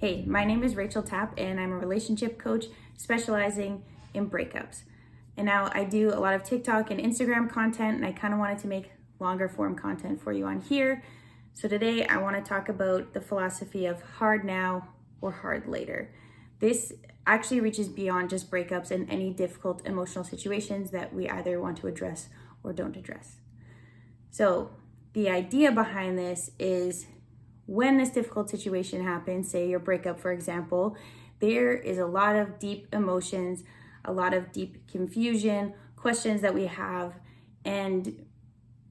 Hey, my name is Rachel Tapp, and I'm a relationship coach specializing in breakups. And now I do a lot of TikTok and Instagram content, and I kind of wanted to make longer form content for you on here. So today I want to talk about the philosophy of hard now or hard later. This actually reaches beyond just breakups and any difficult emotional situations that we either want to address or don't address. So the idea behind this is when this difficult situation happens, say your breakup, for example, there is a lot of deep emotions, a lot of deep confusion, questions that we have, and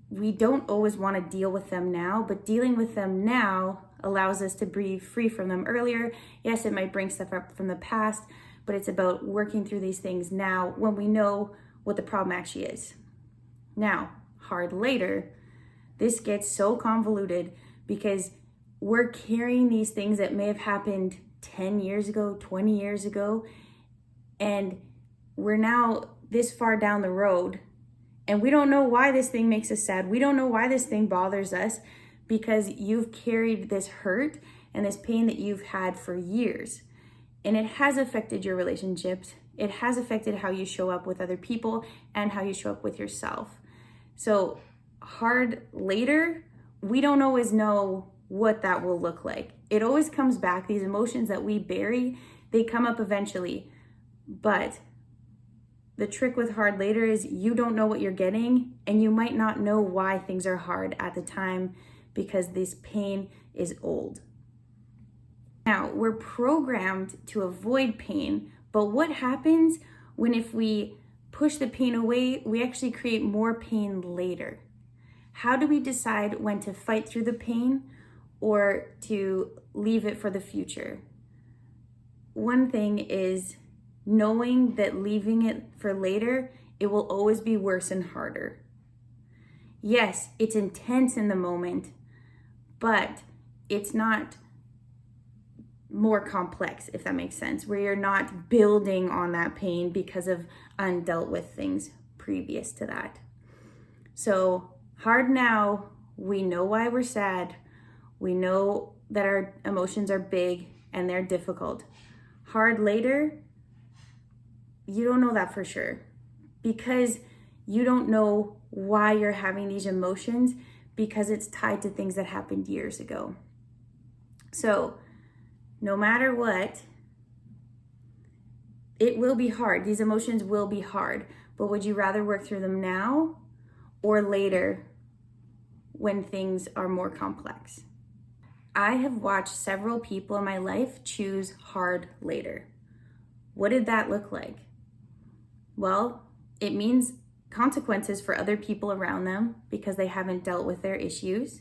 we don't always want to deal with them now, but dealing with them now allows us to breathe free from them earlier. Yes, it might bring stuff up from the past, but it's about working through these things now when we know what the problem actually is. Now, hard later, this gets so convoluted because we're carrying these things that may have happened 10 years ago, 20 years ago, and we're now this far down the road, and we don't know why this thing makes us sad. We don't know why this thing bothers us because you've carried this hurt and this pain that you've had for years, and it has affected your relationships. It has affected how you show up with other people and how you show up with yourself. So hard later, we don't always know what that will look like. It always comes back. These emotions that we bury, they come up eventually. But the trick with hard later is you don't know what you're getting, and you might not know why things are hard at the time because this pain is old. Now, we're programmed to avoid pain, but what happens if we push the pain away? We actually create more pain later. How do we decide when to fight through the pain or to leave it for the future? One thing is knowing that leaving it for later, it will always be worse and harder. Yes, it's intense in the moment, but it's not more complex, if that makes sense, where you're not building on that pain because of undealt with things previous to that. So hard now, we know why we're sad. We know that our emotions are big and they're difficult. Hard later, you don't know that for sure because you don't know why you're having these emotions because it's tied to things that happened years ago. So no matter what, it will be hard. These emotions will be hard, but would you rather work through them now or later when things are more complex? I have watched several people in my life choose hard later. What did that look like? Well, it means consequences for other people around them because they haven't dealt with their issues.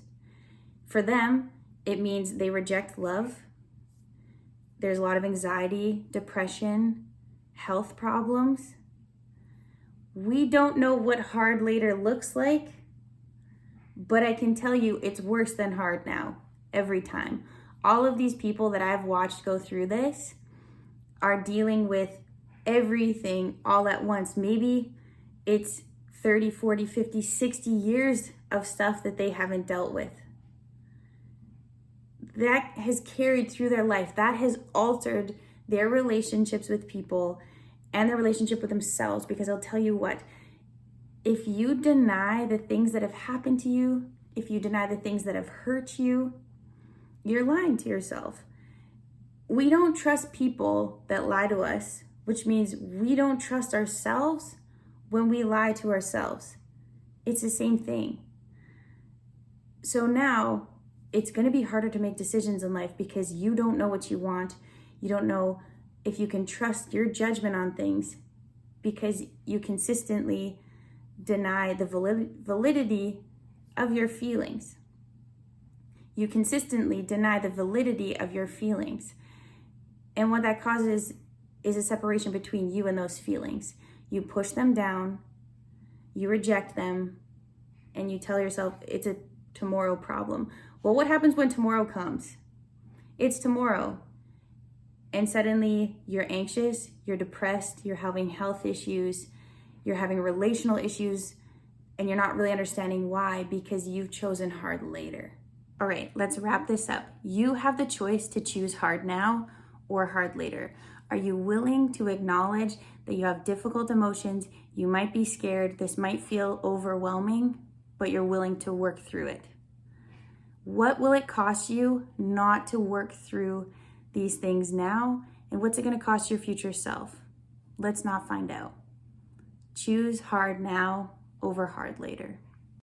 For them, it means they reject love. There's a lot of anxiety, depression, health problems. We don't know what hard later looks like, but I can tell you it's worse than hard now. Every time. All of these people that I've watched go through this are dealing with everything all at once. Maybe it's 30, 40, 50, 60 years of stuff that they haven't dealt with. That has carried through their life. That has altered their relationships with people and their relationship with themselves. Because I'll tell you what, if you deny the things that have happened to you, if you deny the things that have hurt you, you're lying to yourself. We don't trust people that lie to us, which means we don't trust ourselves when we lie to ourselves. It's the same thing. So now it's going to be harder to make decisions in life because you don't know what you want. You don't know if you can trust your judgment on things because you consistently deny the validity of your feelings. You consistently deny the validity of your feelings. And what that causes is a separation between you and those feelings. You push them down, you reject them, and you tell yourself it's a tomorrow problem. Well, what happens when tomorrow comes? It's tomorrow. And suddenly you're anxious, you're depressed, you're having health issues, you're having relational issues, and you're not really understanding why because you've chosen hard later. All right, let's wrap this up. You have the choice to choose hard now or hard later. Are you willing to acknowledge that you have difficult emotions? You might be scared. This might feel overwhelming, but you're willing to work through it. What will it cost you not to work through these things now? And what's it going to cost your future self? Let's not find out. Choose hard now over hard later.